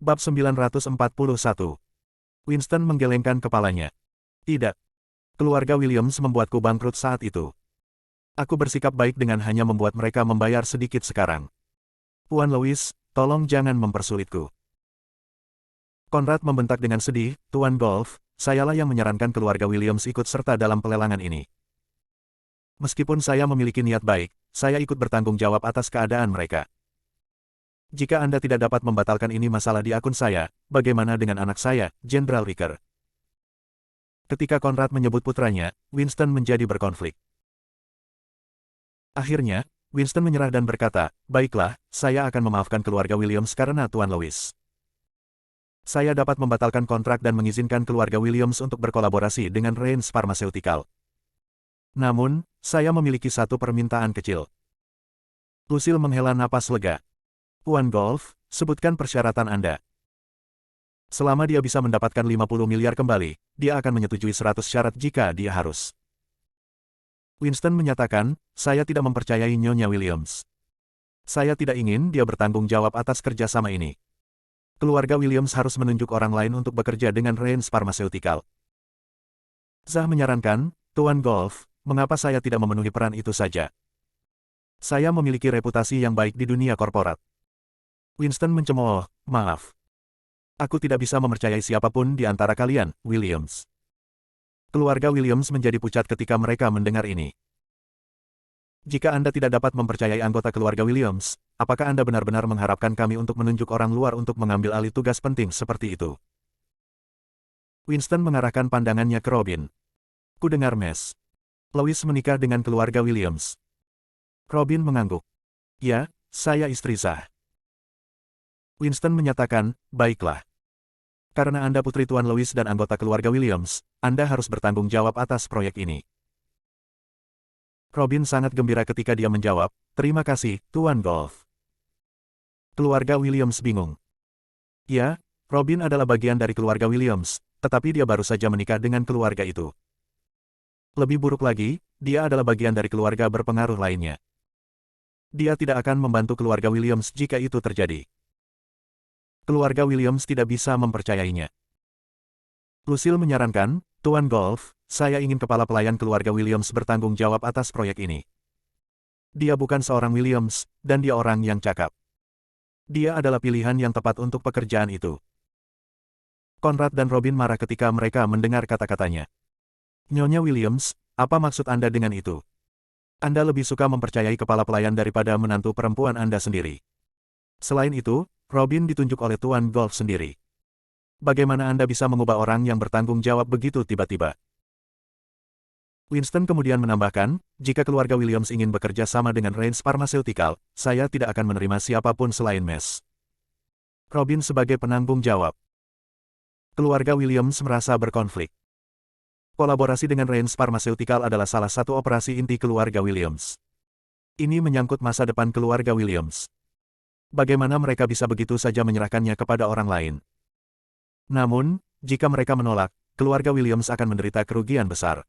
Bab 941. Winston menggelengkan kepalanya. Tidak. Keluarga Williams membuatku bangkrut saat itu. Aku bersikap baik dengan hanya membuat mereka membayar sedikit sekarang. Tuan Louis, tolong jangan mempersulitku. Conrad membentak dengan sedih, Tuan Golf, sayalah yang menyarankan keluarga Williams ikut serta dalam pelelangan ini. Meskipun saya memiliki niat baik, saya ikut bertanggung jawab atas keadaan mereka. Jika Anda tidak dapat membatalkan ini masalah di akun saya, bagaimana dengan anak saya, Jenderal Riker? Ketika Conrad menyebut putranya, Winston menjadi berkonflik. Akhirnya, Winston menyerah dan berkata, baiklah, saya akan memaafkan keluarga Williams karena Tuan Louis. Saya dapat membatalkan kontrak dan mengizinkan keluarga Williams untuk berkolaborasi dengan Reigns Pharmaceutical. Namun, saya memiliki satu permintaan kecil. Lucille menghela napas lega. Tuan Golf, sebutkan persyaratan Anda. Selama dia bisa mendapatkan 50 miliar kembali, dia akan menyetujui 100 syarat jika dia harus. Winston menyatakan, saya tidak mempercayai Nyonya Williams. Saya tidak ingin dia bertanggung jawab atas kerjasama ini. Keluarga Williams harus menunjuk orang lain untuk bekerja dengan Reigns Pharmaceutical. Zah menyarankan, Tuan Golf, mengapa saya tidak memenuhi peran itu saja? Saya memiliki reputasi yang baik di dunia korporat. Winston mencemooh, maaf. Aku tidak bisa mempercayai siapapun di antara kalian, Williams. Keluarga Williams menjadi pucat ketika mereka mendengar ini. Jika Anda tidak dapat mempercayai anggota keluarga Williams, apakah Anda benar-benar mengharapkan kami untuk menunjuk orang luar untuk mengambil alih tugas penting seperti itu? Winston mengarahkan pandangannya ke Robin. Ku dengar Mes. Louis menikah dengan keluarga Williams. Robin mengangguk. Ya, saya istri Zah. Winston menyatakan, baiklah. Karena Anda putri Tuan Louis dan anggota keluarga Williams, Anda harus bertanggung jawab atas proyek ini. Robin sangat gembira ketika dia menjawab, terima kasih, Tuan Golf. Keluarga Williams bingung. Ya, Robin adalah bagian dari keluarga Williams, tetapi dia baru saja menikah dengan keluarga itu. Lebih buruk lagi, dia adalah bagian dari keluarga berpengaruh lainnya. Dia tidak akan membantu keluarga Williams jika itu terjadi. Keluarga Williams tidak bisa mempercayainya. Lucille menyarankan, Tuan Golf, saya ingin kepala pelayan keluarga Williams bertanggung jawab atas proyek ini. Dia bukan seorang Williams, dan dia orang yang cakap. Dia adalah pilihan yang tepat untuk pekerjaan itu. Conrad dan Robin marah ketika mereka mendengar kata-katanya. Nyonya Williams, apa maksud Anda dengan itu? Anda lebih suka mempercayai kepala pelayan daripada menantu perempuan Anda sendiri. Selain itu, Robin ditunjuk oleh Tuan Golf sendiri. Bagaimana Anda bisa mengubah orang yang bertanggung jawab begitu tiba-tiba? Winston kemudian menambahkan, jika keluarga Williams ingin bekerja sama dengan Reigns Pharmaceutical, saya tidak akan menerima siapapun selain Mes. Robin sebagai penanggung jawab. Keluarga Williams merasa berkonflik. Kolaborasi dengan Reigns Pharmaceutical adalah salah satu operasi inti keluarga Williams. Ini menyangkut masa depan keluarga Williams. Bagaimana mereka bisa begitu saja menyerahkannya kepada orang lain? Namun, jika mereka menolak, keluarga Williams akan menderita kerugian besar.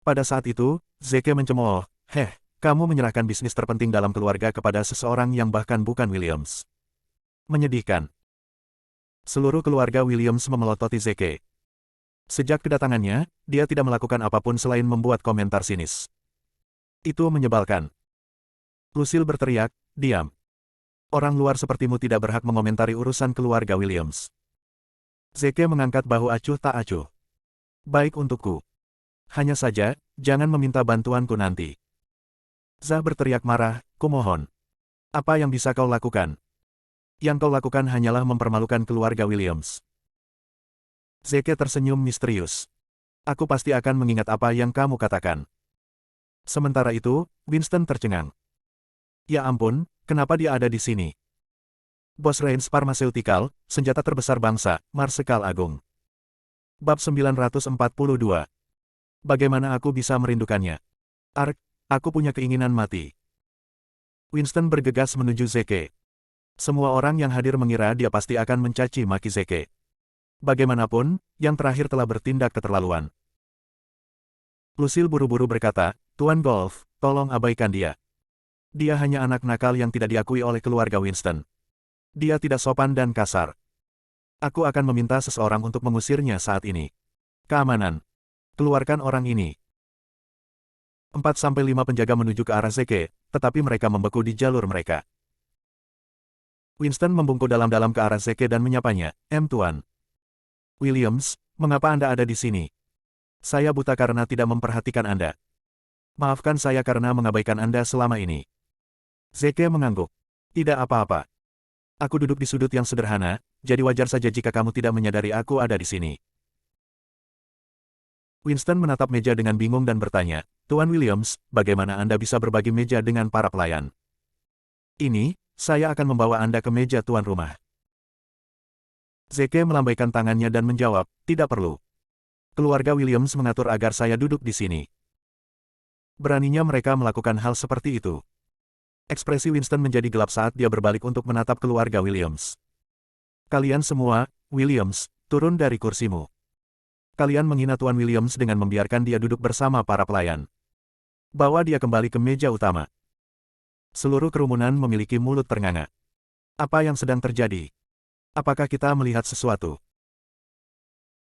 Pada saat itu, Zeke mencemooh, kamu menyerahkan bisnis terpenting dalam keluarga kepada seseorang yang bahkan bukan Williams. Menyedihkan. Seluruh keluarga Williams memelototi Zeke. Sejak kedatangannya, dia tidak melakukan apapun selain membuat komentar sinis. Itu menyebalkan. Lucille berteriak, diam. Orang luar sepertimu tidak berhak mengomentari urusan keluarga Williams. Zeke mengangkat bahu acuh tak acuh. Baik untukku. Hanya saja, jangan meminta bantuanku nanti. Zah berteriak marah, kumohon. Apa yang bisa kau lakukan? Yang kau lakukan hanyalah mempermalukan keluarga Williams. Zeke tersenyum misterius. Aku pasti akan mengingat apa yang kamu katakan. Sementara itu, Winston tercengang. Ya ampun, kenapa dia ada di sini? Bos Reigns Pharmaceutical, senjata terbesar bangsa, Marsekal Agung. Bab 942. Bagaimana aku bisa merindukannya? Ark, aku punya keinginan mati. Winston bergegas menuju Zeke. Semua orang yang hadir mengira dia pasti akan mencaci maki Zeke. Bagaimanapun, yang terakhir telah bertindak keterlaluan. Lucille buru-buru berkata, Tuan Golf, tolong abaikan dia. Dia hanya anak nakal yang tidak diakui oleh keluarga Winston. Dia tidak sopan dan kasar. Aku akan meminta seseorang untuk mengusirnya saat ini. Keamanan. Keluarkan orang ini. 4-5 penjaga menuju ke arah Zeke, tetapi mereka membeku di jalur mereka. Winston membungkuk dalam-dalam ke arah Zeke dan menyapanya, Tuan. Williams, mengapa Anda ada di sini? Saya buta karena tidak memperhatikan Anda. Maafkan saya karena mengabaikan Anda selama ini. Zeke mengangguk. Tidak apa-apa. Aku duduk di sudut yang sederhana, jadi wajar saja jika kamu tidak menyadari aku ada di sini. Winston menatap meja dengan bingung dan bertanya, Tuan Williams, bagaimana Anda bisa berbagi meja dengan para pelayan? Ini, saya akan membawa Anda ke meja tuan rumah. Zeke melambaikan tangannya dan menjawab, tidak perlu. Keluarga Williams mengatur agar saya duduk di sini. Beraninya mereka melakukan hal seperti itu. Ekspresi Winston menjadi gelap saat dia berbalik untuk menatap keluarga Williams. Kalian semua, Williams, turun dari kursimu. Kalian menghina Tuan Williams dengan membiarkan dia duduk bersama para pelayan. Bawa dia kembali ke meja utama. Seluruh kerumunan memiliki mulut ternganga. Apa yang sedang terjadi? Apakah kita melihat sesuatu?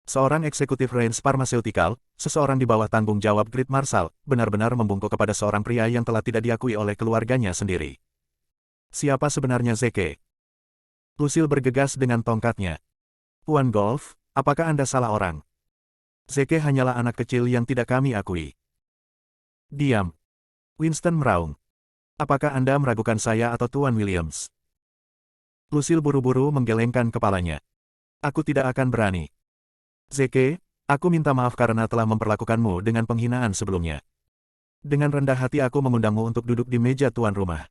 Seorang eksekutif Reigns Pharmaceutical, seseorang di bawah tanggung jawab Grid Marshal, benar-benar membungkuk kepada seorang pria yang telah tidak diakui oleh keluarganya sendiri. Siapa sebenarnya Zeke? Lucille bergegas dengan tongkatnya. Tuan Golf, apakah Anda salah orang? Zeke hanyalah anak kecil yang tidak kami akui. Diam. Winston meraung. Apakah Anda meragukan saya atau Tuan Williams? Lucille buru-buru menggelengkan kepalanya. Aku tidak akan berani. Zeke, aku minta maaf karena telah memperlakukanmu dengan penghinaan sebelumnya. Dengan rendah hati aku mengundangmu untuk duduk di meja tuan rumah.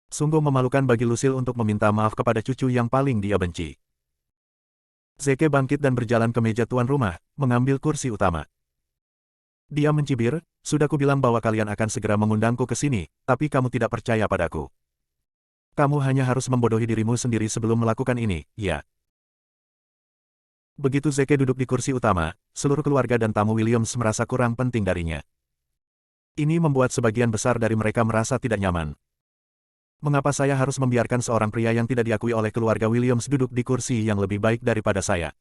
Sungguh memalukan bagi Lucille untuk meminta maaf kepada cucu yang paling dia benci. Zeke bangkit dan berjalan ke meja tuan rumah, mengambil kursi utama. Dia mencibir, sudah kubilang bahwa kalian akan segera mengundangku ke sini, tapi kamu tidak percaya padaku. Kamu hanya harus membodohi dirimu sendiri sebelum melakukan ini, ya. Begitu Zeke duduk di kursi utama, seluruh keluarga dan tamu Williams merasa kurang penting darinya. Ini membuat sebagian besar dari mereka merasa tidak nyaman. Mengapa saya harus membiarkan seorang pria yang tidak diakui oleh keluarga Williams duduk di kursi yang lebih baik daripada saya?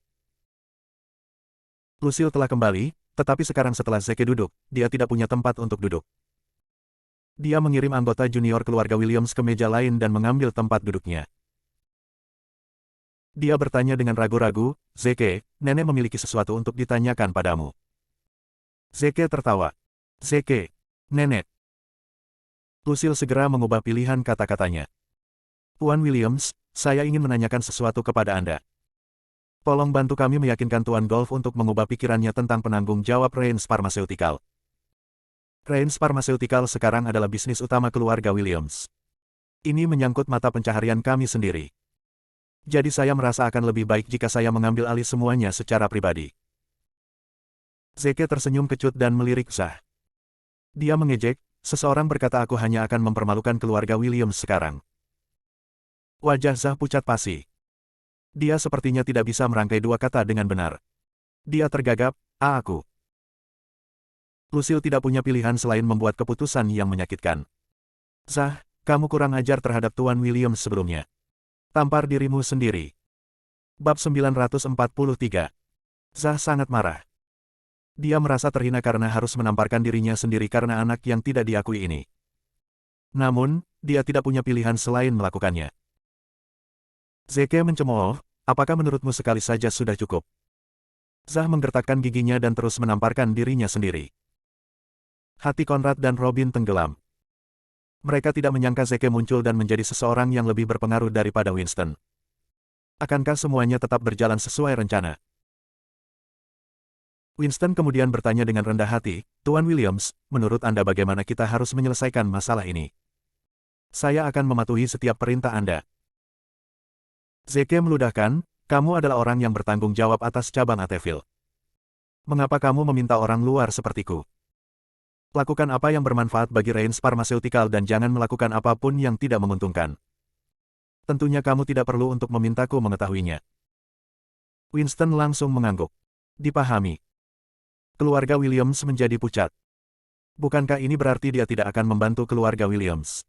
Lucille telah kembali, tetapi sekarang setelah Zeke duduk, dia tidak punya tempat untuk duduk. Dia mengirim anggota junior keluarga Williams ke meja lain dan mengambil tempat duduknya. Dia bertanya dengan ragu-ragu, Zeke, nenek memiliki sesuatu untuk ditanyakan padamu. Zeke tertawa. Zeke, nenek. Lucille segera mengubah pilihan kata-katanya. Tuan Williams, saya ingin menanyakan sesuatu kepada Anda. Tolong bantu kami meyakinkan Tuan Golf untuk mengubah pikirannya tentang penanggung jawab Reigns Pharmaceutical. Reigns Pharmaceutical sekarang adalah bisnis utama keluarga Williams. Ini menyangkut mata pencaharian kami sendiri. Jadi saya merasa akan lebih baik jika saya mengambil alih semuanya secara pribadi. Zeke tersenyum kecut dan melirik Zah. Dia mengejek, seseorang berkata aku hanya akan mempermalukan keluarga Williams sekarang. Wajah Zah pucat pasi. Dia sepertinya tidak bisa merangkai dua kata dengan benar. Dia tergagap, aku. Lucille tidak punya pilihan selain membuat keputusan yang menyakitkan. Zah, kamu kurang ajar terhadap Tuan Williams sebelumnya. Tampar dirimu sendiri. Bab 943. Zah sangat marah. Dia merasa terhina karena harus menamparkan dirinya sendiri karena anak yang tidak diakui ini. Namun, dia tidak punya pilihan selain melakukannya. Zeke mencemooh, apakah menurutmu sekali saja sudah cukup? Zah menggertakkan giginya dan terus menamparkan dirinya sendiri. Hati Conrad dan Robin tenggelam. Mereka tidak menyangka Zeke muncul dan menjadi seseorang yang lebih berpengaruh daripada Winston. Akankah semuanya tetap berjalan sesuai rencana? Winston kemudian bertanya dengan rendah hati, Tuan Williams, menurut Anda bagaimana kita harus menyelesaikan masalah ini? Saya akan mematuhi setiap perintah Anda. Zeke meludahkan, kamu adalah orang yang bertanggung jawab atas cabang Ateville. Mengapa kamu meminta orang luar sepertiku? Lakukan apa yang bermanfaat bagi Reigns Pharmaceutical dan jangan melakukan apapun yang tidak menguntungkan. Tentunya kamu tidak perlu untuk memintaku mengetahuinya. Winston langsung mengangguk. Dipahami. Keluarga Williams menjadi pucat. Bukankah ini berarti dia tidak akan membantu keluarga Williams?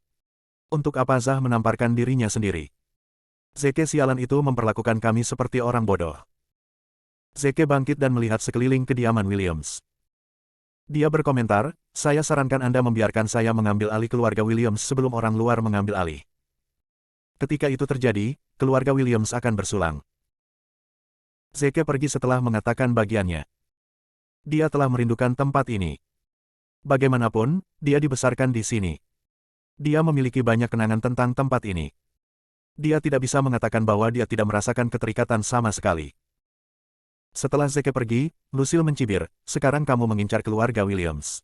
Untuk apa Zah menamparkan dirinya sendiri? Zeke sialan itu memperlakukan kami seperti orang bodoh. Zeke bangkit dan melihat sekeliling kediaman Williams. Dia berkomentar, saya sarankan Anda membiarkan saya mengambil alih keluarga Williams sebelum orang luar mengambil alih. Ketika itu terjadi, keluarga Williams akan bersulang. Zeke pergi setelah mengatakan bagiannya. Dia telah merindukan tempat ini. Bagaimanapun, dia dibesarkan di sini. Dia memiliki banyak kenangan tentang tempat ini. Dia tidak bisa mengatakan bahwa dia tidak merasakan keterikatan sama sekali. Setelah Zeke pergi, Lucille mencibir, sekarang kamu mengincar keluarga Williams.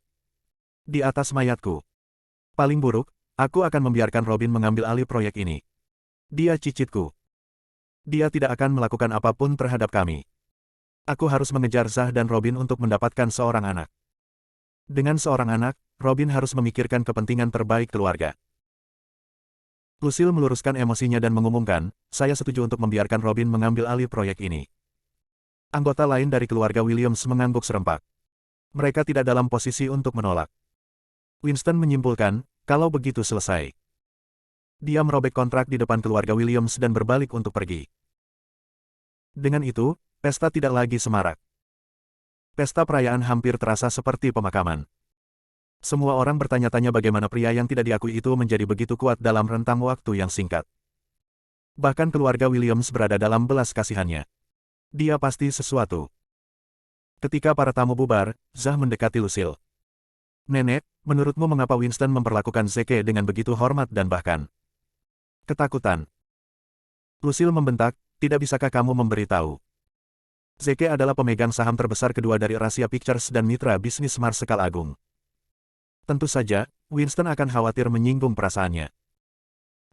Di atas mayatku. Paling buruk, aku akan membiarkan Robin mengambil alih proyek ini. Dia cicitku. Dia tidak akan melakukan apapun terhadap kami. Aku harus mengejar Zah dan Robin untuk mendapatkan seorang anak. Dengan seorang anak, Robin harus memikirkan kepentingan terbaik keluarga. Lucille meluruskan emosinya dan mengumumkan, saya setuju untuk membiarkan Robin mengambil alih proyek ini. Anggota lain dari keluarga Williams mengangguk serempak. Mereka tidak dalam posisi untuk menolak. Winston menyimpulkan, kalau begitu selesai. Dia merobek kontrak di depan keluarga Williams dan berbalik untuk pergi. Dengan itu, pesta tidak lagi semarak. Pesta perayaan hampir terasa seperti pemakaman. Semua orang bertanya-tanya bagaimana pria yang tidak diakui itu menjadi begitu kuat dalam rentang waktu yang singkat. Bahkan keluarga Williams berada dalam belas kasihannya. Dia pasti sesuatu. Ketika para tamu bubar, Zah mendekati Lucille. Nenek, menurutmu mengapa Winston memperlakukan Zeke dengan begitu hormat dan bahkan ketakutan? Lucille membentak, tidak bisakah kamu memberitahu? Zeke adalah pemegang saham terbesar kedua dari Rahasia Pictures dan mitra bisnis Marsekal Agung. Tentu saja, Winston akan khawatir menyinggung perasaannya.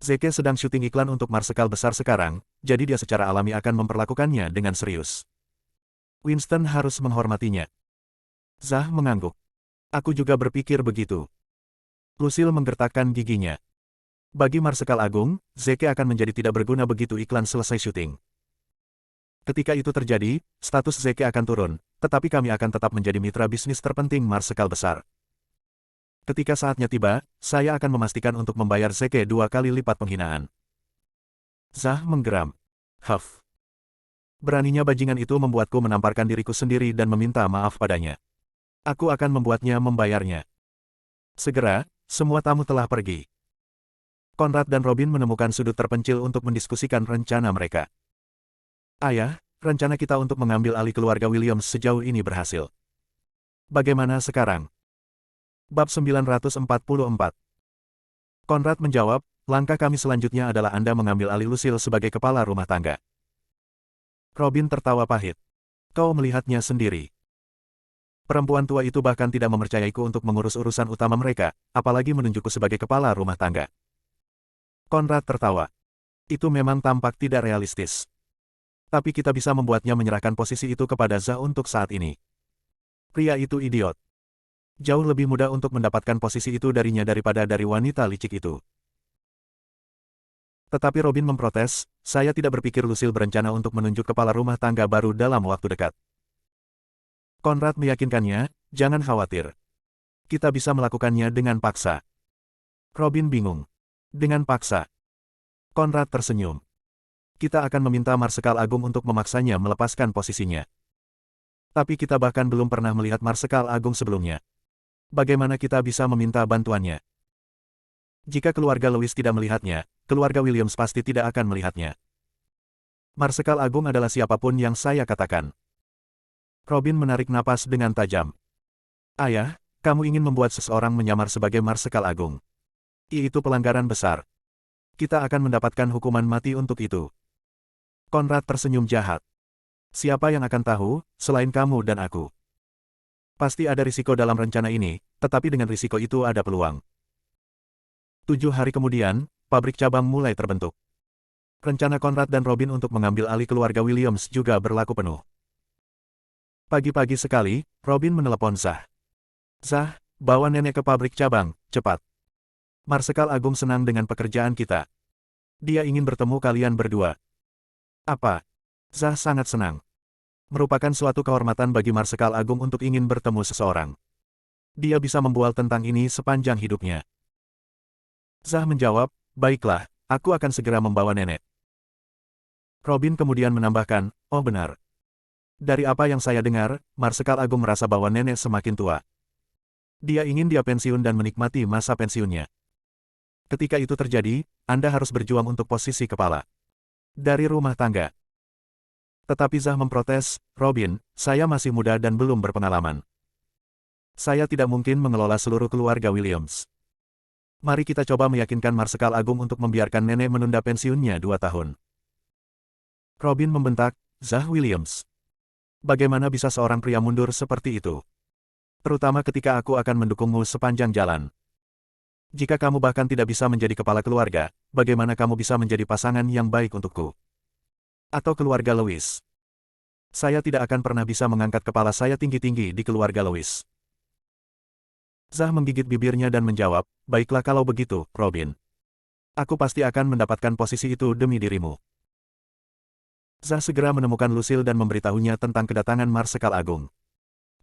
Zeke sedang syuting iklan untuk Marsekal besar sekarang, jadi dia secara alami akan memperlakukannya dengan serius. Winston harus menghormatinya. Zah mengangguk. Aku juga berpikir begitu. Lucille menggertakkan giginya. Bagi Marsekal Agung, Zeke akan menjadi tidak berguna begitu iklan selesai syuting. Ketika itu terjadi, status Zeke akan turun, tetapi kami akan tetap menjadi mitra bisnis terpenting Marsekal besar. Ketika saatnya tiba, saya akan memastikan untuk membayar Zeke 2 kali lipat penghinaan. Zah menggeram. Huff. Beraninya bajingan itu membuatku menamparkan diriku sendiri dan meminta maaf padanya. Aku akan membuatnya membayarnya. Segera, semua tamu telah pergi. Conrad dan Robin menemukan sudut terpencil untuk mendiskusikan rencana mereka. Ayah, rencana kita untuk mengambil alih keluarga Williams sejauh ini berhasil. Bagaimana sekarang? Bab 944. Conrad menjawab, langkah kami selanjutnya adalah Anda mengambil alih Lucille sebagai kepala rumah tangga. Robin tertawa pahit. Kau melihatnya sendiri. Perempuan tua itu bahkan tidak mempercayaiku untuk mengurus urusan utama mereka, apalagi menunjukku sebagai kepala rumah tangga. Conrad tertawa. Itu memang tampak tidak realistis. Tapi kita bisa membuatnya menyerahkan posisi itu kepada Zah untuk saat ini. Pria itu idiot. Jauh lebih mudah untuk mendapatkan posisi itu darinya daripada dari wanita licik itu. Tetapi Robin memprotes, saya tidak berpikir Lucille berencana untuk menunjuk kepala rumah tangga baru dalam waktu dekat. Conrad meyakinkannya, jangan khawatir. Kita bisa melakukannya dengan paksa. Robin bingung. Dengan paksa. Conrad tersenyum. Kita akan meminta Marsekal Agung untuk memaksanya melepaskan posisinya. Tapi kita bahkan belum pernah melihat Marsekal Agung sebelumnya. Bagaimana kita bisa meminta bantuannya? Jika keluarga Lewis tidak melihatnya, keluarga Williams pasti tidak akan melihatnya. Marsekal Agung adalah siapapun yang saya katakan. Robin menarik napas dengan tajam. Ayah, kamu ingin membuat seseorang menyamar sebagai Marsekal Agung. Itu pelanggaran besar. Kita akan mendapatkan hukuman mati untuk itu. Conrad tersenyum jahat. Siapa yang akan tahu, selain kamu dan aku? Pasti ada risiko dalam rencana ini, tetapi dengan risiko itu ada peluang. 7 hari kemudian, pabrik cabang mulai terbentuk. Rencana Conrad dan Robin untuk mengambil alih keluarga Williams juga berlaku penuh. Pagi-pagi sekali, Robin menelepon Zah. Zah, bawa nenek ke pabrik cabang, cepat. Marsekal Agung senang dengan pekerjaan kita. Dia ingin bertemu kalian berdua. Apa? Zah sangat senang. Merupakan suatu kehormatan bagi Marsekal Agung untuk ingin bertemu seseorang. Dia bisa membual tentang ini sepanjang hidupnya. Zah menjawab, baiklah, aku akan segera membawa nenek. Robin kemudian menambahkan, oh benar. Dari apa yang saya dengar, Marsekal Agung merasa bahwa nenek semakin tua. Dia ingin dia pensiun dan menikmati masa pensiunnya. Ketika itu terjadi, Anda harus berjuang untuk posisi kepala dari rumah tangga. Tetapi Zah memprotes, Robin, saya masih muda dan belum berpengalaman. Saya tidak mungkin mengelola seluruh keluarga Williams. Mari kita coba meyakinkan Marsekal Agung untuk membiarkan nenek menunda pensiunnya 2 tahun. Robin membentak, Zah Williams. Bagaimana bisa seorang pria mundur seperti itu? Terutama ketika aku akan mendukungmu sepanjang jalan. Jika kamu bahkan tidak bisa menjadi kepala keluarga, bagaimana kamu bisa menjadi pasangan yang baik untukku? Atau keluarga Lewis? Saya tidak akan pernah bisa mengangkat kepala saya tinggi-tinggi di keluarga Lewis. Zah menggigit bibirnya dan menjawab, baiklah kalau begitu, Robin. Aku pasti akan mendapatkan posisi itu demi dirimu. Zah segera menemukan Lucille dan memberitahunya tentang kedatangan Marsekal Agung.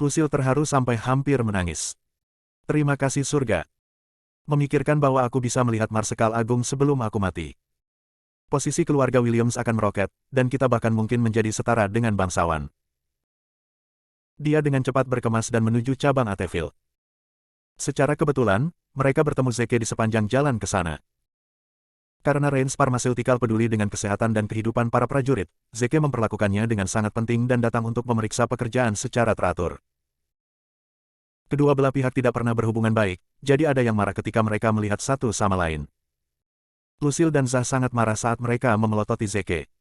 Lucille terharu sampai hampir menangis. Terima kasih surga. Memikirkan bahwa aku bisa melihat Marsekal Agung sebelum aku mati. Posisi keluarga Williams akan meroket, dan kita bahkan mungkin menjadi setara dengan bangsawan. Dia dengan cepat berkemas dan menuju cabang Ateville. Secara kebetulan, mereka bertemu Zeke di sepanjang jalan ke sana. Karena Reins Pharmaceutical peduli dengan kesehatan dan kehidupan para prajurit, Zeke memperlakukannya dengan sangat penting dan datang untuk memeriksa pekerjaan secara teratur. Kedua belah pihak tidak pernah berhubungan baik, jadi ada yang marah ketika mereka melihat satu sama lain. Lucille dan Zah sangat marah saat mereka memelototi Zeke.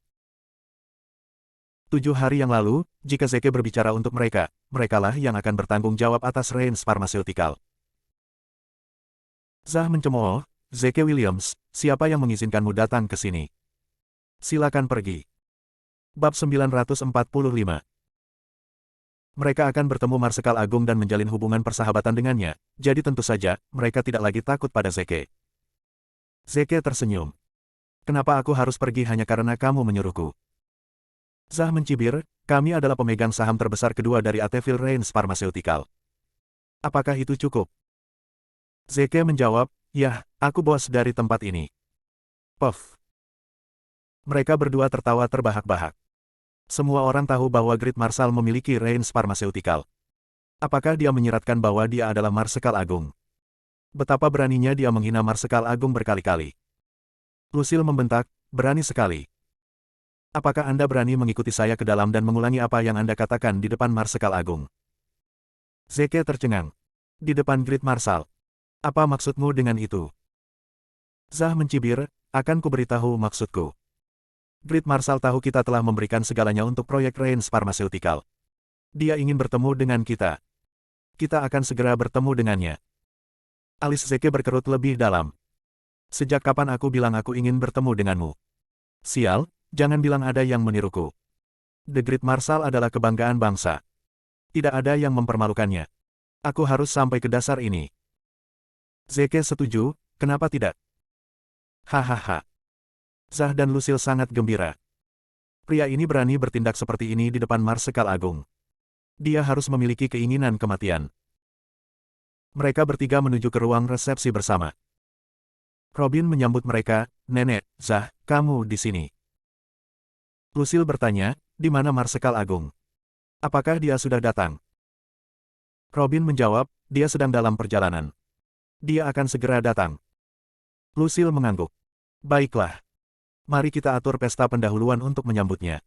7 hari yang lalu, jika Zeke berbicara untuk mereka, merekalah yang akan bertanggung jawab atas Reins Pharmaceutical. Zah mencemooh, Zeke Williams, siapa yang mengizinkanmu datang ke sini? Silakan pergi. Bab 945. Mereka akan bertemu Marsekal Agung dan menjalin hubungan persahabatan dengannya, jadi tentu saja, mereka tidak lagi takut pada Zeke. Zeke tersenyum. Kenapa aku harus pergi hanya karena kamu menyuruhku? Zah mencibir, kami adalah pemegang saham terbesar kedua dari Ateville Reins Pharmaceutical. Apakah itu cukup? Zeke menjawab, yah, aku bos dari tempat ini. Puff. Mereka berdua tertawa terbahak-bahak. Semua orang tahu bahwa Grid Marshal memiliki Reins Pharmaceutical. Apakah dia menyiratkan bahwa dia adalah Marsekal Agung? Betapa beraninya dia menghina Marsekal Agung berkali-kali. Lucille membentak, berani sekali. Apakah Anda berani mengikuti saya ke dalam dan mengulangi apa yang Anda katakan di depan Marsekal Agung? Zeke tercengang. Di depan Grid Marshal. Apa maksudmu dengan itu? Zah mencibir, akan kuberitahu maksudku. Grid Marshal tahu kita telah memberikan segalanya untuk proyek Reins Pharmaceutical. Dia ingin bertemu dengan kita. Kita akan segera bertemu dengannya. Alis Zeke berkerut lebih dalam. Sejak kapan aku bilang aku ingin bertemu denganmu? Sial, jangan bilang ada yang meniruku. The Grid Marshal adalah kebanggaan bangsa. Tidak ada yang mempermalukannya. Aku harus sampai ke dasar ini. Zeke setuju, kenapa tidak? Hahaha. Zah dan Lucille sangat gembira. Pria ini berani bertindak seperti ini di depan Marsekal Agung. Dia harus memiliki keinginan kematian. Mereka bertiga menuju ke ruang resepsi bersama. Robin menyambut mereka, Nenek, Zah, kamu di sini. Lucille bertanya, di mana Marsekal Agung? Apakah dia sudah datang? Robin menjawab, dia sedang dalam perjalanan. Dia akan segera datang. Lucille mengangguk. Baiklah. Mari kita atur pesta pendahuluan untuk menyambutnya.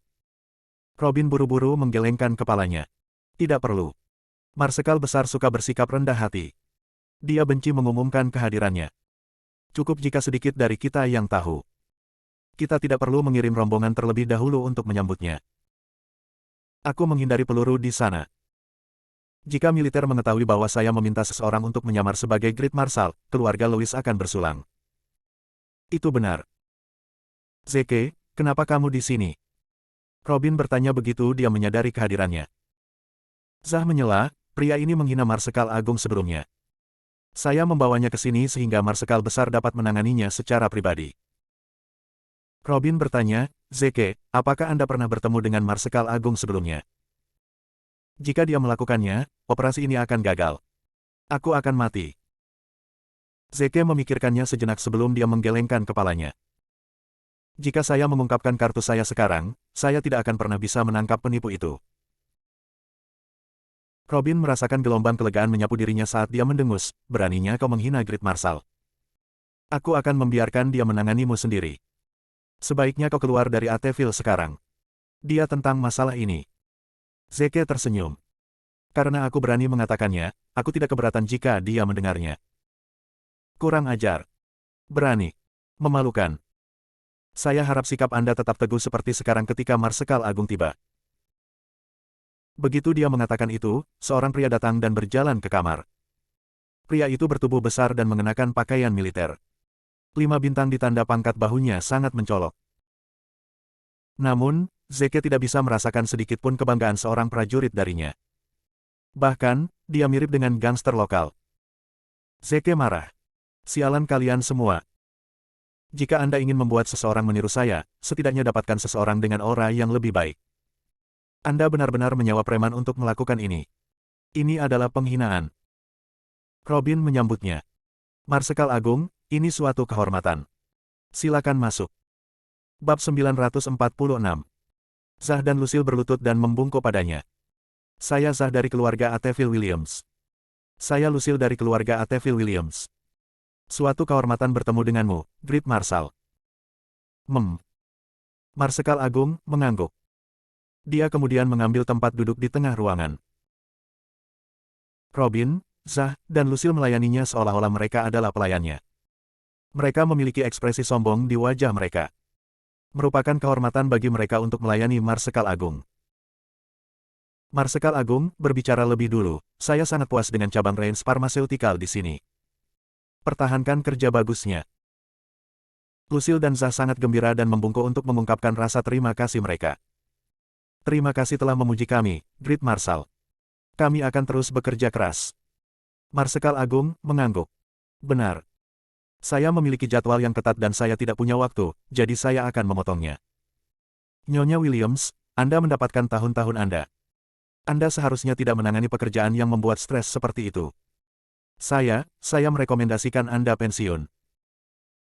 Robin buru-buru menggelengkan kepalanya. Tidak perlu. Marsekal besar suka bersikap rendah hati. Dia benci mengumumkan kehadirannya. Cukup jika sedikit dari kita yang tahu. Kita tidak perlu mengirim rombongan terlebih dahulu untuk menyambutnya. Aku menghindari peluru di sana. Jika militer mengetahui bahwa saya meminta seseorang untuk menyamar sebagai Grid Marshal, keluarga Lewis akan bersulang. Itu benar. Zeke, kenapa kamu di sini? Robin bertanya begitu dia menyadari kehadirannya. Zah menyela, pria ini menghina Marsekal Agung sebelumnya. Saya membawanya ke sini sehingga Marsekal besar dapat menanganinya secara pribadi. Robin bertanya, Zeke, apakah Anda pernah bertemu dengan Marsekal Agung sebelumnya? Jika dia melakukannya, operasi ini akan gagal. Aku akan mati. Zeke memikirkannya sejenak sebelum dia menggelengkan kepalanya. Jika saya mengungkapkan kartu saya sekarang, saya tidak akan pernah bisa menangkap penipu itu. Robin merasakan gelombang kelegaan menyapu dirinya saat dia mendengus, beraninya kau menghina Grid Marshal. Aku akan membiarkan dia menanganimu sendiri. Sebaiknya kau keluar dari Ateville sekarang. Dia tentang masalah ini. Zeke tersenyum. Karena aku berani mengatakannya, aku tidak keberatan jika dia mendengarnya. Kurang ajar. Berani. Memalukan. Saya harap sikap Anda tetap teguh seperti sekarang ketika Marsekal Agung tiba. Begitu dia mengatakan itu, seorang pria datang dan berjalan ke kamar. Pria itu bertubuh besar dan mengenakan pakaian militer. 5 bintang di tanda pangkat bahunya sangat mencolok. Namun, Zeke tidak bisa merasakan sedikit pun kebanggaan seorang prajurit darinya. Bahkan, dia mirip dengan gangster lokal. Zeke marah. Sialan kalian semua. Jika Anda ingin membuat seseorang meniru saya, setidaknya dapatkan seseorang dengan aura yang lebih baik. Anda benar-benar menyewa preman untuk melakukan ini. Ini adalah penghinaan. Robin menyambutnya. Marsekal Agung, ini suatu kehormatan. Silakan masuk. Bab 946. Zah dan Lucille berlutut dan membungkuk padanya. Saya Zah dari keluarga Ateville Williams. Saya Lucille dari keluarga Ateville Williams. Suatu kehormatan bertemu denganmu, Grid Marshal. Marsekal Agung mengangguk. Dia kemudian mengambil tempat duduk di tengah ruangan. Robin, Zah, dan Lucille melayaninya seolah-olah mereka adalah pelayannya. Mereka memiliki ekspresi sombong di wajah mereka. Merupakan kehormatan bagi mereka untuk melayani Marsekal Agung. Marsekal Agung, berbicara lebih dulu, saya sangat puas dengan cabang Reins Pharmaceutical di sini. Pertahankan kerja bagusnya. Lucille dan Zah sangat gembira dan membungkuk untuk mengungkapkan rasa terima kasih mereka. Terima kasih telah memuji kami, Grid Marshal. Kami akan terus bekerja keras. Marsekal Agung mengangguk. Benar. Saya memiliki jadwal yang ketat dan saya tidak punya waktu, jadi saya akan memotongnya. Nyonya Williams, Anda mendapatkan tahun-tahun Anda. Anda seharusnya tidak menangani pekerjaan yang membuat stres seperti itu. Saya merekomendasikan Anda pensiun.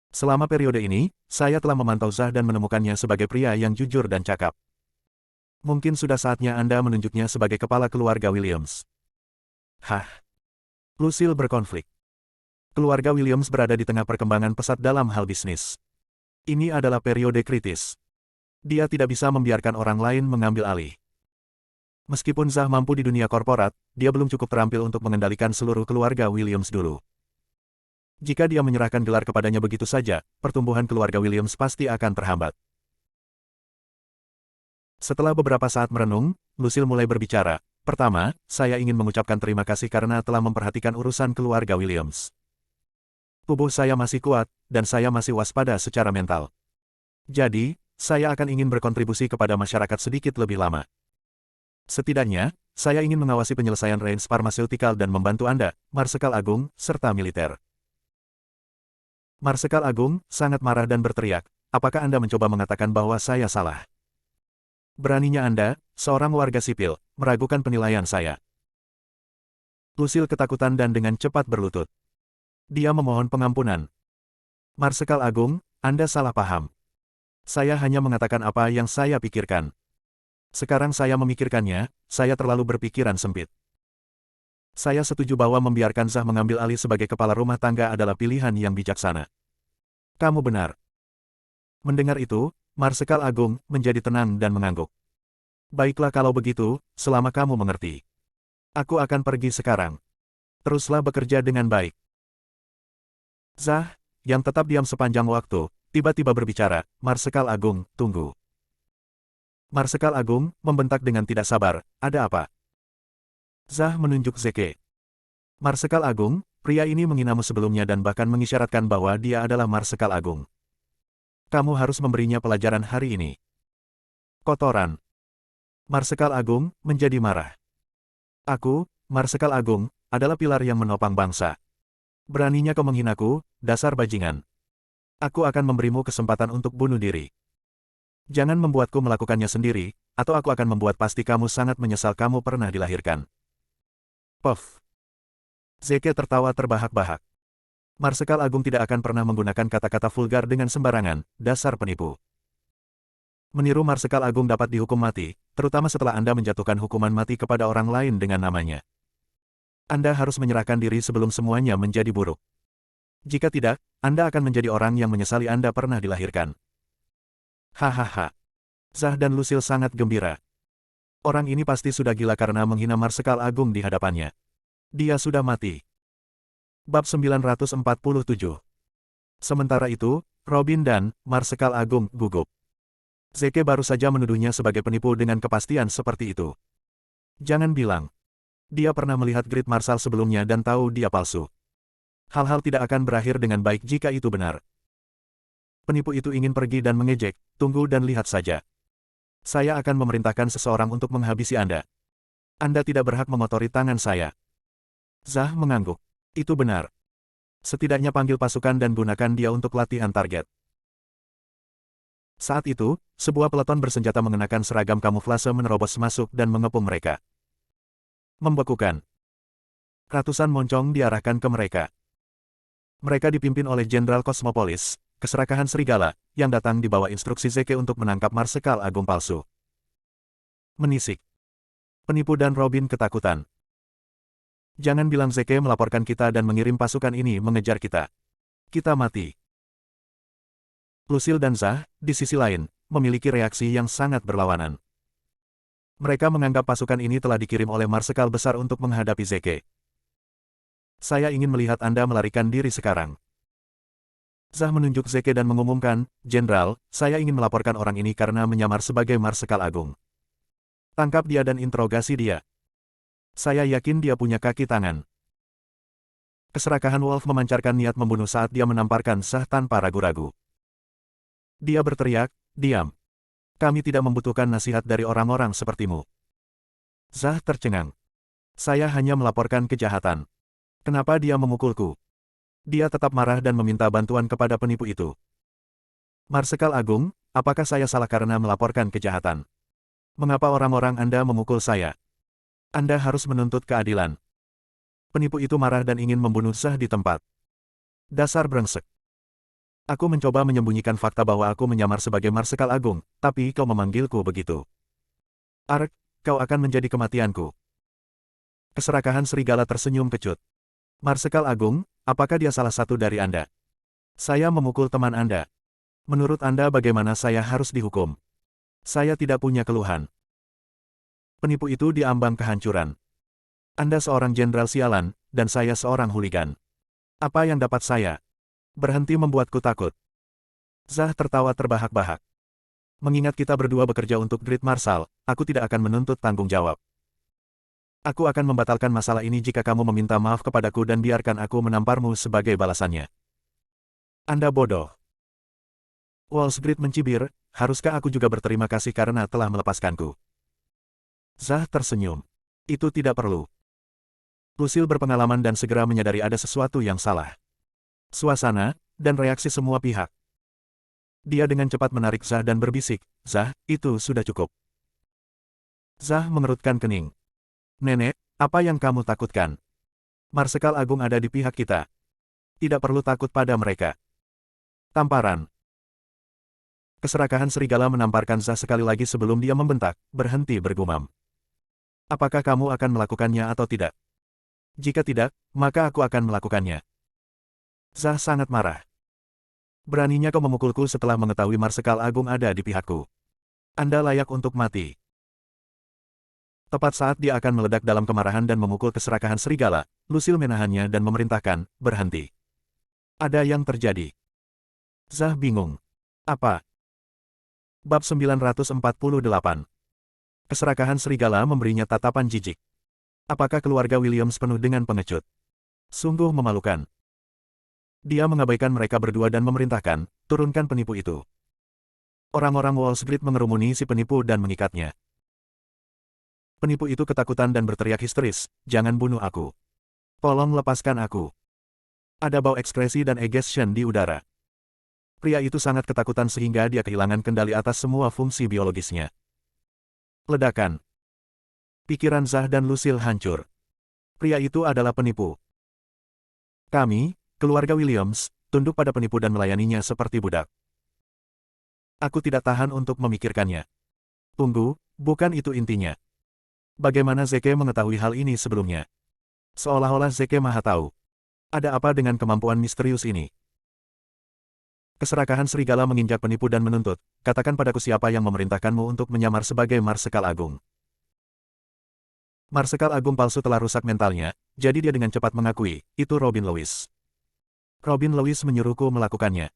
Selama periode ini, saya telah memantau Zah dan menemukannya sebagai pria yang jujur dan cakap. Mungkin sudah saatnya Anda menunjuknya sebagai kepala keluarga Williams. Hah? Lucille berkonflik. Keluarga Williams berada di tengah perkembangan pesat dalam hal bisnis. Ini adalah periode kritis. Dia tidak bisa membiarkan orang lain mengambil alih. Meskipun Zah mampu di dunia korporat, dia belum cukup terampil untuk mengendalikan seluruh keluarga Williams dulu. Jika dia menyerahkan gelar kepadanya begitu saja, pertumbuhan keluarga Williams pasti akan terhambat. Setelah beberapa saat merenung, Lucille mulai berbicara. Pertama, saya ingin mengucapkan terima kasih karena telah memperhatikan urusan keluarga Williams. Tubuh saya masih kuat, dan saya masih waspada secara mental. Jadi, saya akan ingin berkontribusi kepada masyarakat sedikit lebih lama. Setidaknya, saya ingin mengawasi penyelesaian Reins Pharmaceutical dan membantu Anda, Marsekal Agung, serta militer. Marsekal Agung sangat marah dan berteriak, apakah Anda mencoba mengatakan bahwa saya salah? Beraninya Anda, seorang warga sipil, meragukan penilaian saya. Lucille ketakutan dan dengan cepat berlutut. Dia memohon pengampunan. Marsekal Agung, Anda salah paham. Saya hanya mengatakan apa yang saya pikirkan. Sekarang saya memikirkannya, saya terlalu berpikiran sempit. Saya setuju bahwa membiarkan Zah mengambil alih sebagai kepala rumah tangga adalah pilihan yang bijaksana. Kamu benar. Mendengar itu, Marsekal Agung menjadi tenang dan mengangguk. Baiklah kalau begitu, selama kamu mengerti. Aku akan pergi sekarang. Teruslah bekerja dengan baik. Zah, yang tetap diam sepanjang waktu, tiba-tiba berbicara, Marsekal Agung, tunggu. Marsekal Agung membentak dengan tidak sabar, ada apa? Zah menunjuk Zeke. Marsekal Agung, pria ini menghinamu sebelumnya dan bahkan mengisyaratkan bahwa dia adalah Marsekal Agung. Kamu harus memberinya pelajaran hari ini. Kotoran. Marsekal Agung menjadi marah. Aku, Marsekal Agung, adalah pilar yang menopang bangsa. Beraninya kau menghinaku, dasar bajingan. Aku akan memberimu kesempatan untuk bunuh diri. Jangan membuatku melakukannya sendiri, atau aku akan membuat pasti kamu sangat menyesal kamu pernah dilahirkan. Puff. Zeke tertawa terbahak-bahak. Marsekal Agung tidak akan pernah menggunakan kata-kata vulgar dengan sembarangan, dasar penipu. Meniru Marsekal Agung dapat dihukum mati, terutama setelah Anda menjatuhkan hukuman mati kepada orang lain dengan namanya. Anda harus menyerahkan diri sebelum semuanya menjadi buruk. Jika tidak, Anda akan menjadi orang yang menyesali Anda pernah dilahirkan. Hahaha. Zah dan Lucille sangat gembira. Orang ini pasti sudah gila karena menghina Marsekal Agung di hadapannya. Dia sudah mati. Bab 947. Sementara itu, Robin dan Marsekal Agung gugup. Zeke baru saja menuduhnya sebagai penipu dengan kepastian seperti itu. Jangan bilang. Dia pernah melihat Great Marshal sebelumnya dan tahu dia palsu. Hal-hal tidak akan berakhir dengan baik jika itu benar. Penipu itu ingin pergi dan mengejek, tunggu dan lihat saja. Saya akan memerintahkan seseorang untuk menghabisi Anda. Anda tidak berhak mengotori tangan saya. Zah mengangguk. Itu benar. Setidaknya panggil pasukan dan gunakan dia untuk latihan target. Saat itu, sebuah peleton bersenjata mengenakan seragam kamuflase menerobos masuk dan mengepung mereka. Membekukan. Ratusan moncong diarahkan ke mereka. Mereka dipimpin oleh Jenderal Cosmopolis, keserakahan serigala, yang datang di bawah instruksi Zeke untuk menangkap Marsekal Agung palsu. Menisik. Penipu dan Robin ketakutan. Jangan bilang Zeke melaporkan kita dan mengirim pasukan ini mengejar kita. Kita mati. Lucille dan Zah, di sisi lain, memiliki reaksi yang sangat berlawanan. Mereka menganggap pasukan ini telah dikirim oleh Marsekal besar untuk menghadapi Zeke. Saya ingin melihat Anda melarikan diri sekarang. Zah menunjuk Zeke dan mengumumkan, Jenderal, saya ingin melaporkan orang ini karena menyamar sebagai Marsekal Agung. Tangkap dia dan interogasi dia. Saya yakin dia punya kaki tangan. Keserakahan Wolf memancarkan niat membunuh saat dia menamparkan Zah tanpa ragu-ragu. Dia berteriak, diam. Kami tidak membutuhkan nasihat dari orang-orang sepertimu. Zah tercengang. Saya hanya melaporkan kejahatan. Kenapa dia memukulku? Dia tetap marah dan meminta bantuan kepada penipu itu. Marsekal Agung, apakah saya salah karena melaporkan kejahatan? Mengapa orang-orang Anda memukul saya? Anda harus menuntut keadilan. Penipu itu marah dan ingin membunuh Zah di tempat. Dasar brengsek. Aku mencoba menyembunyikan fakta bahwa aku menyamar sebagai Marsekal Agung, tapi kau memanggilku begitu. Ark, kau akan menjadi kematianku. Keserakahan serigala tersenyum kecut. Marsekal Agung, apakah dia salah satu dari Anda? Saya memukul teman Anda. Menurut Anda bagaimana saya harus dihukum? Saya tidak punya keluhan. Penipu itu diambang kehancuran. Anda seorang jenderal sialan, dan saya seorang hooligan. Apa yang dapat saya? Berhenti membuatku takut. Zah tertawa terbahak-bahak. Mengingat kita berdua bekerja untuk Great Marshal, aku tidak akan menuntut tanggung jawab. Aku akan membatalkan masalah ini jika kamu meminta maaf kepadaku dan biarkan aku menamparmu sebagai balasannya. Anda bodoh. Wall Street mencibir, haruskah aku juga berterima kasih karena telah melepaskanku? Zah tersenyum. Itu tidak perlu. Lucille berpengalaman dan segera menyadari ada sesuatu yang salah. Suasana, dan reaksi semua pihak. Dia dengan cepat menarik Zah dan berbisik, Zah, itu sudah cukup. Zah mengerutkan kening. Nenek, apa yang kamu takutkan? Marsekal Agung ada di pihak kita. Tidak perlu takut pada mereka. Tamparan. Keserakahan serigala menamparkan Zah sekali lagi sebelum dia membentak, berhenti bergumam. Apakah kamu akan melakukannya atau tidak? Jika tidak, maka aku akan melakukannya. Zah sangat marah. Beraninya kau memukulku setelah mengetahui Marsekal Agung ada di pihakku. Anda layak untuk mati. Tepat saat dia akan meledak dalam kemarahan dan memukul keserakahan serigala, Lucille menahannya dan memerintahkan, berhenti. Ada yang terjadi. Zah bingung. Apa? Bab 948. Keserakahan serigala memberinya tatapan jijik. Apakah keluarga Williams penuh dengan pengecut? Sungguh memalukan. Dia mengabaikan mereka berdua dan memerintahkan, turunkan penipu itu. Orang-orang Wall Street mengerumuni si penipu dan mengikatnya. Penipu itu ketakutan dan berteriak histeris, jangan bunuh aku. Tolong lepaskan aku. Ada bau ekspresi dan egestion di udara. Pria itu sangat ketakutan sehingga dia kehilangan kendali atas semua fungsi biologisnya. Ledakan. Pikiran Zah dan Lucille hancur. Pria itu adalah penipu. Kami, keluarga Williams, tunduk pada penipu dan melayaninya seperti budak. Aku tidak tahan untuk memikirkannya. Tunggu, bukan itu intinya. Bagaimana Zeke mengetahui hal ini sebelumnya? Seolah-olah Zeke maha tahu. Ada apa dengan kemampuan misterius ini? Keserakahan serigala menginjak penipu dan menuntut, katakan padaku siapa yang memerintahkanmu untuk menyamar sebagai Marsekal Agung. Marsekal Agung palsu telah rusak mentalnya, jadi dia dengan cepat mengakui, itu Robin Lewis. Robin Lewis menyuruhku melakukannya.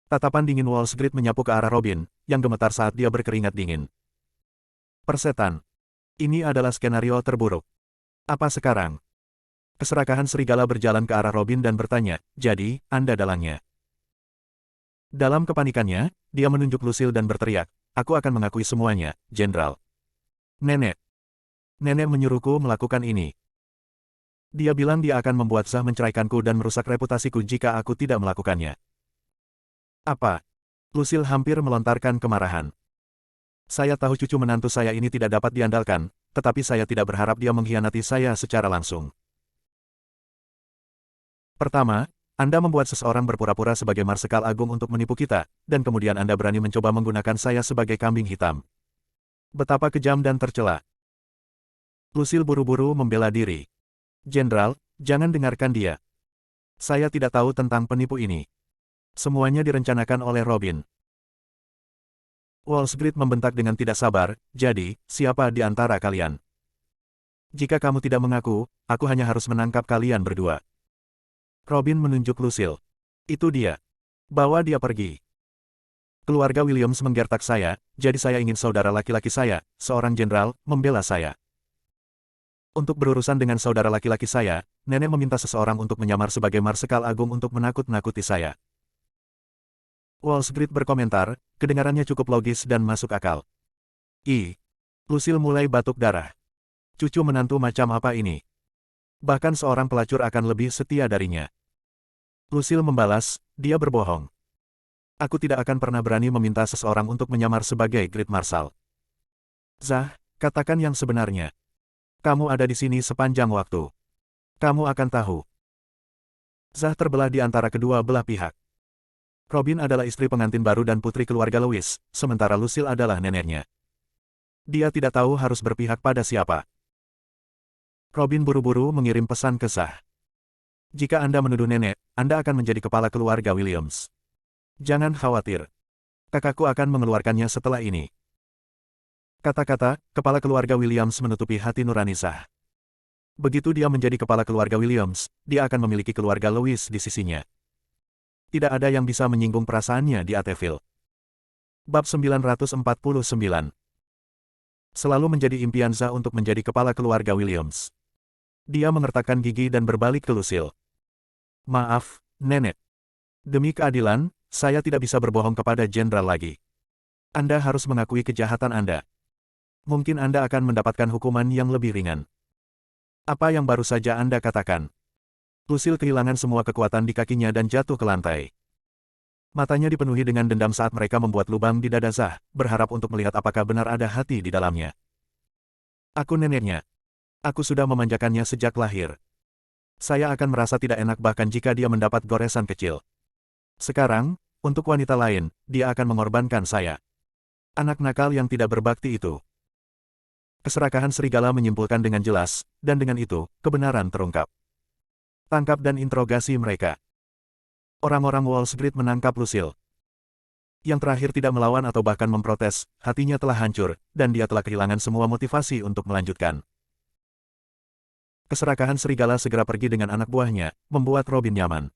Tatapan dingin Wall Street menyapu ke arah Robin, yang gemetar saat dia berkeringat dingin. Persetan. Ini adalah skenario terburuk. Apa sekarang? Keserakahan serigala berjalan ke arah Robin dan bertanya, jadi, Anda dalangnya. Dalam kepanikannya, dia menunjuk Lucille dan berteriak, aku akan mengakui semuanya, Jenderal. Nenek. Nenek menyuruhku melakukan ini. Dia bilang dia akan membuat Zah menceraikanku dan merusak reputasiku jika aku tidak melakukannya. Apa? Lucille hampir melontarkan kemarahan. Saya tahu cucu menantu saya ini tidak dapat diandalkan, tetapi saya tidak berharap dia mengkhianati saya secara langsung. Pertama, Anda membuat seseorang berpura-pura sebagai Marsekal Agung untuk menipu kita, dan kemudian Anda berani mencoba menggunakan saya sebagai kambing hitam. Betapa kejam dan tercela. Lucille buru-buru membela diri. Jenderal, jangan dengarkan dia. Saya tidak tahu tentang penipu ini. Semuanya direncanakan oleh Robin. Wall Street membentak dengan tidak sabar, jadi, siapa di antara kalian? Jika kamu tidak mengaku, aku hanya harus menangkap kalian berdua. Robin menunjuk Lucille. Itu dia. Bawa dia pergi. Keluarga Williams menggertak saya, jadi saya ingin saudara laki-laki saya, seorang jenderal, membela saya. Untuk berurusan dengan saudara laki-laki saya, nenek meminta seseorang untuk menyamar sebagai Marsekal Agung untuk menakut-nakuti saya. Wall Street berkomentar, kedengarannya cukup logis dan masuk akal. Lucille mulai batuk darah. Cucu menantu macam apa ini? Bahkan seorang pelacur akan lebih setia darinya. Lucille membalas, dia berbohong. Aku tidak akan pernah berani meminta seseorang untuk menyamar sebagai Great Marshal. Zah, katakan yang sebenarnya. Kamu ada di sini sepanjang waktu. Kamu akan tahu. Zah terbelah di antara kedua belah pihak. Robin adalah istri pengantin baru dan putri keluarga Lewis, sementara Lucille adalah neneknya. Dia tidak tahu harus berpihak pada siapa. Robin buru-buru mengirim pesan ke Zah. Jika Anda menuduh nenek, Anda akan menjadi kepala keluarga Williams. Jangan khawatir. Kakakku akan mengeluarkannya setelah ini. Kata-kata, kepala keluarga Williams menutupi hati nurani Zah. Begitu dia menjadi kepala keluarga Williams, dia akan memiliki keluarga Lewis di sisinya. Tidak ada yang bisa menyinggung perasaannya di Ateville. Bab 949. Selalu menjadi impian Zah untuk menjadi kepala keluarga Williams. Dia mengertakkan gigi dan berbalik ke Lucille. Maaf, nenek. Demi keadilan, saya tidak bisa berbohong kepada jenderal lagi. Anda harus mengakui kejahatan Anda. Mungkin Anda akan mendapatkan hukuman yang lebih ringan. Apa yang baru saja Anda katakan? Lucille kehilangan semua kekuatan di kakinya dan jatuh ke lantai. Matanya dipenuhi dengan dendam saat mereka membuat lubang di dada Zah, berharap untuk melihat apakah benar ada hati di dalamnya. Aku neneknya. Aku sudah memanjakannya sejak lahir. Saya akan merasa tidak enak bahkan jika dia mendapat goresan kecil. Sekarang, untuk wanita lain, dia akan mengorbankan saya. Anak nakal yang tidak berbakti itu. Keserakahan serigala menyimpulkan dengan jelas, dan dengan itu, kebenaran terungkap. Tangkap dan interogasi mereka. Orang-orang Wall Street menangkap Lucille. Yang terakhir tidak melawan atau bahkan memprotes, hatinya telah hancur, dan dia telah kehilangan semua motivasi untuk melanjutkan. Keserakahan serigala segera pergi dengan anak buahnya, membuat Robin nyaman.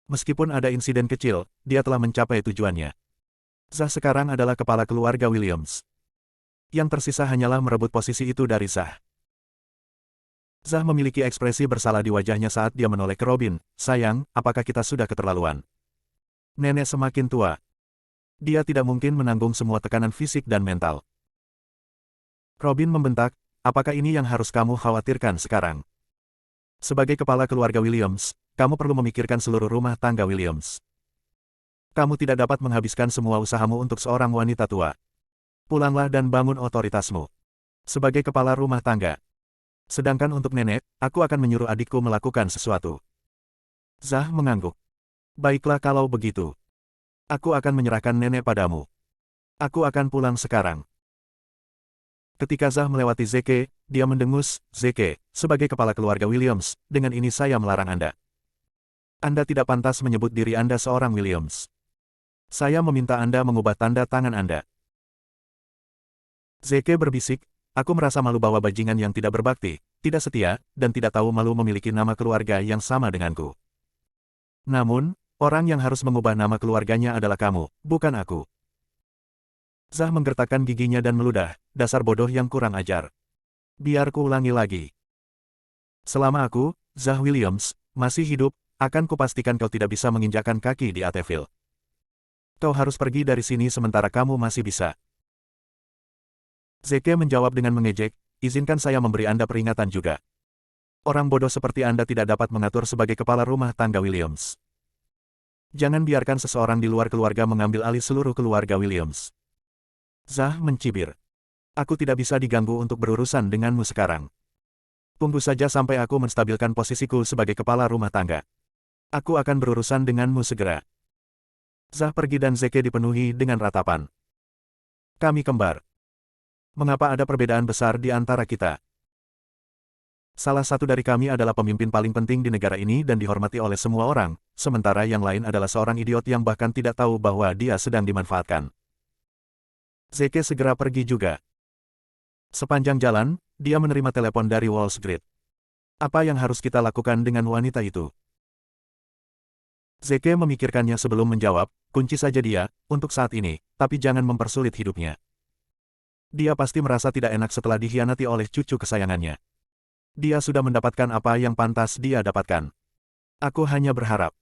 Meskipun ada insiden kecil, dia telah mencapai tujuannya. Zah sekarang adalah kepala keluarga Williams. Yang tersisa hanyalah merebut posisi itu dari Zah. Zah memiliki ekspresi bersalah di wajahnya saat dia menoleh ke Robin. Sayang, apakah kita sudah keterlaluan? Nenek semakin tua. Dia tidak mungkin menanggung semua tekanan fisik dan mental. Robin membentak, apakah ini yang harus kamu khawatirkan sekarang? Sebagai kepala keluarga Williams, kamu perlu memikirkan seluruh rumah tangga Williams. Kamu tidak dapat menghabiskan semua usahamu untuk seorang wanita tua. Pulanglah dan bangun otoritasmu. Sebagai kepala rumah tangga. Sedangkan untuk nenek, aku akan menyuruh adikku melakukan sesuatu. Zah mengangguk. Baiklah kalau begitu. Aku akan menyerahkan nenek padamu. Aku akan pulang sekarang. Ketika Zah melewati Zeke, dia mendengus, Zeke, sebagai kepala keluarga Williams, dengan ini saya melarang Anda. Anda tidak pantas menyebut diri Anda seorang Williams. Saya meminta Anda mengubah tanda tangan Anda. Zeke berbisik, aku merasa malu bahwa bajingan yang tidak berbakti, tidak setia, dan tidak tahu malu memiliki nama keluarga yang sama denganku. Namun, orang yang harus mengubah nama keluarganya adalah kamu, bukan aku. Zah menggertakkan giginya dan meludah, dasar bodoh yang kurang ajar. Biar ku ulangi lagi. Selama aku, Zah Williams, masih hidup, akan kupastikan kau tidak bisa menginjakkan kaki di Ateville. Kau harus pergi dari sini sementara kamu masih bisa. Zeke menjawab dengan mengejek, izinkan saya memberi Anda peringatan juga. Orang bodoh seperti Anda tidak dapat mengatur sebagai kepala rumah tangga Williams. Jangan biarkan seseorang di luar keluarga mengambil alih seluruh keluarga Williams. Zah mencibir. Aku tidak bisa diganggu untuk berurusan denganmu sekarang. Tunggu saja sampai aku menstabilkan posisiku sebagai kepala rumah tangga. Aku akan berurusan denganmu segera. Zah pergi dan Zeke dipenuhi dengan ratapan. Kami kembar. Mengapa ada perbedaan besar di antara kita? Salah satu dari kami adalah pemimpin paling penting di negara ini dan dihormati oleh semua orang, sementara yang lain adalah seorang idiot yang bahkan tidak tahu bahwa dia sedang dimanfaatkan. Zeke segera pergi juga. Sepanjang jalan, dia menerima telepon dari Wall Street. Apa yang harus kita lakukan dengan wanita itu? Zeke memikirkannya sebelum menjawab, kunci saja dia, untuk saat ini, tapi jangan mempersulit hidupnya. Dia pasti merasa tidak enak setelah dikhianati oleh cucu kesayangannya. Dia sudah mendapatkan apa yang pantas dia dapatkan. Aku hanya berharap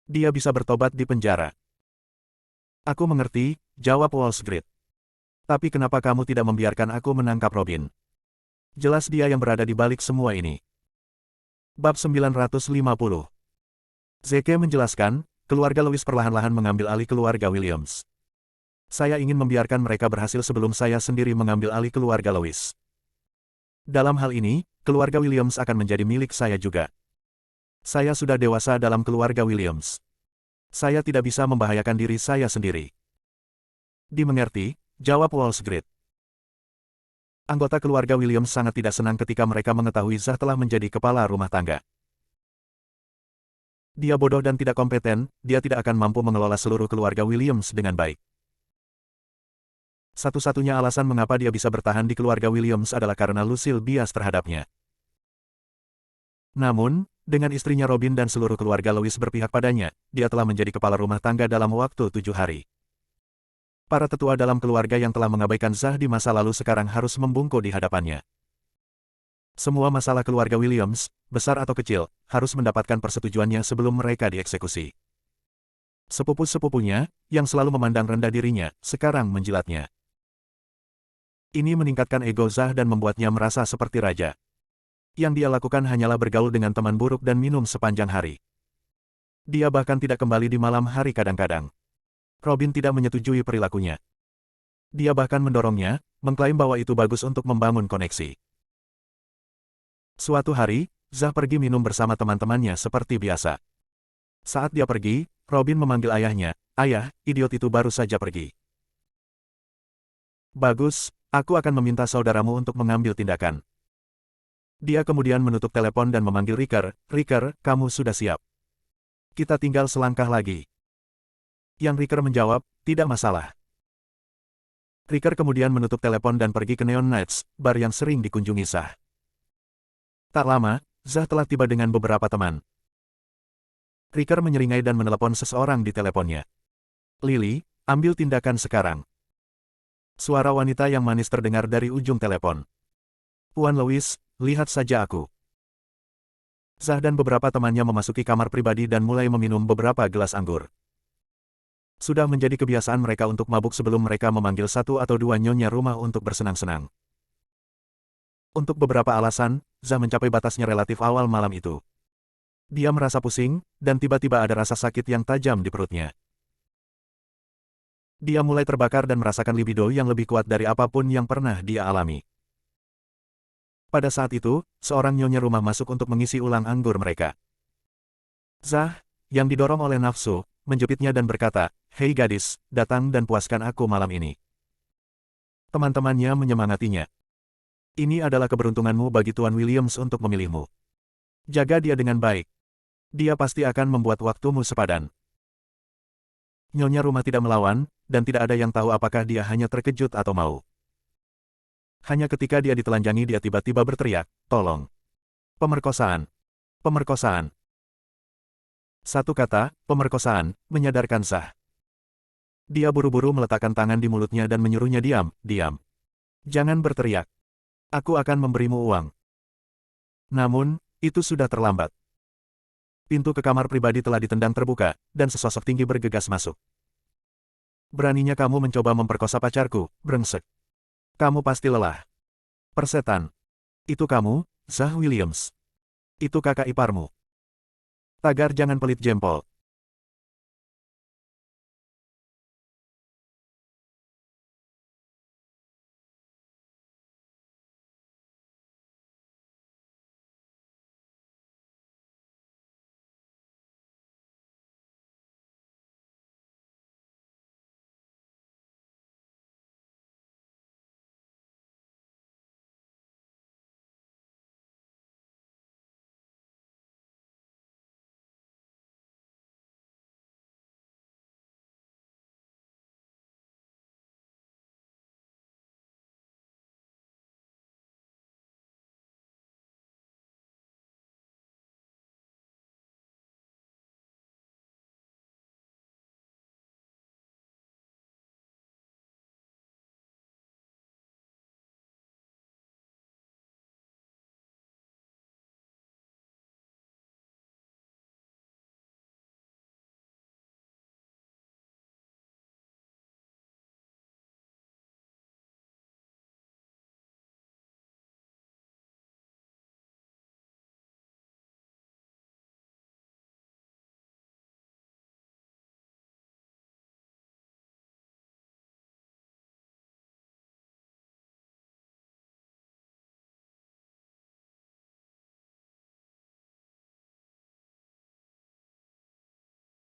dia bisa bertobat di penjara. Aku mengerti, jawab Wall Street. Tapi kenapa kamu tidak membiarkan aku menangkap Robin? Jelas dia yang berada di balik semua ini. Bab 950. Zeke menjelaskan, keluarga Lewis perlahan-lahan mengambil alih keluarga Williams. Saya ingin membiarkan mereka berhasil sebelum saya sendiri mengambil alih keluarga Lewis. Dalam hal ini, keluarga Williams akan menjadi milik saya juga. Saya sudah dewasa dalam keluarga Williams. Saya tidak bisa membahayakan diri saya sendiri. Dimengerti, jawab Wall Street. Anggota keluarga Williams sangat tidak senang ketika mereka mengetahui Zah telah menjadi kepala rumah tangga. Dia bodoh dan tidak kompeten, dia tidak akan mampu mengelola seluruh keluarga Williams dengan baik. Satu-satunya alasan mengapa dia bisa bertahan di keluarga Williams adalah karena Lucille bias terhadapnya. Namun, dengan istrinya Robin dan seluruh keluarga Lewis berpihak padanya, dia telah menjadi kepala rumah tangga dalam waktu 7 hari. Para tetua dalam keluarga yang telah mengabaikan Zah di masa lalu sekarang harus membungkuk di hadapannya. Semua masalah keluarga Williams, besar atau kecil, harus mendapatkan persetujuannya sebelum mereka dieksekusi. Sepupu-sepupunya, yang selalu memandang rendah dirinya, sekarang menjilatnya. Ini meningkatkan ego Zah dan membuatnya merasa seperti raja. Yang dia lakukan hanyalah bergaul dengan teman buruk dan minum sepanjang hari. Dia bahkan tidak kembali di malam hari kadang-kadang. Robin tidak menyetujui perilakunya. Dia bahkan mendorongnya, mengklaim bahwa itu bagus untuk membangun koneksi. Suatu hari, Zah pergi minum bersama teman-temannya seperti biasa. Saat dia pergi, Robin memanggil ayahnya, "Ayah, idiot itu baru saja pergi." "Bagus, aku akan meminta saudaramu untuk mengambil tindakan." Dia kemudian menutup telepon dan memanggil Ricker, "Ricker, kamu sudah siap? Kita tinggal selangkah lagi." Yang Ricker menjawab, "Tidak masalah." Ricker kemudian menutup telepon dan pergi ke Neon Nights, bar yang sering dikunjungi Zah. Tak lama, Zah telah tiba dengan beberapa teman. Ricker menyeringai dan menelepon seseorang di teleponnya. "Lily, ambil tindakan sekarang." Suara wanita yang manis terdengar dari ujung telepon. "Tuan Lewis, lihat saja aku." Zah dan beberapa temannya memasuki kamar pribadi dan mulai meminum beberapa gelas anggur. Sudah menjadi kebiasaan mereka untuk mabuk sebelum mereka memanggil satu atau dua nyonya rumah untuk bersenang-senang. Untuk beberapa alasan, Zah mencapai batasnya relatif awal malam itu. Dia merasa pusing, dan tiba-tiba ada rasa sakit yang tajam di perutnya. Dia mulai terbakar dan merasakan libido yang lebih kuat dari apapun yang pernah dia alami. Pada saat itu, seorang nyonya rumah masuk untuk mengisi ulang anggur mereka. Zah, yang didorong oleh nafsu, menjepitnya dan berkata, Hei gadis, datang dan puaskan aku malam ini. Teman-temannya menyemangatinya. Ini adalah keberuntunganmu bagi Tuan Williams untuk memilihmu. Jaga dia dengan baik. Dia pasti akan membuat waktumu sepadan. Nyonya rumah tidak melawan, dan tidak ada yang tahu apakah dia hanya terkejut atau mau. Hanya ketika dia ditelanjangi dia tiba-tiba berteriak, tolong. Pemerkosaan. Pemerkosaan. Satu kata, pemerkosaan, menyadarkan Zah. Dia buru-buru meletakkan tangan di mulutnya dan menyuruhnya diam, diam. Jangan berteriak. Aku akan memberimu uang. Namun, itu sudah terlambat. Pintu ke kamar pribadi telah ditendang terbuka, dan sesosok tinggi bergegas masuk. Beraninya kamu mencoba memperkosa pacarku, brengsek. Kamu pasti lelah. Persetan. Itu kamu, Zah Williams. Itu kakak iparmu. Tagar jangan pelit jempol,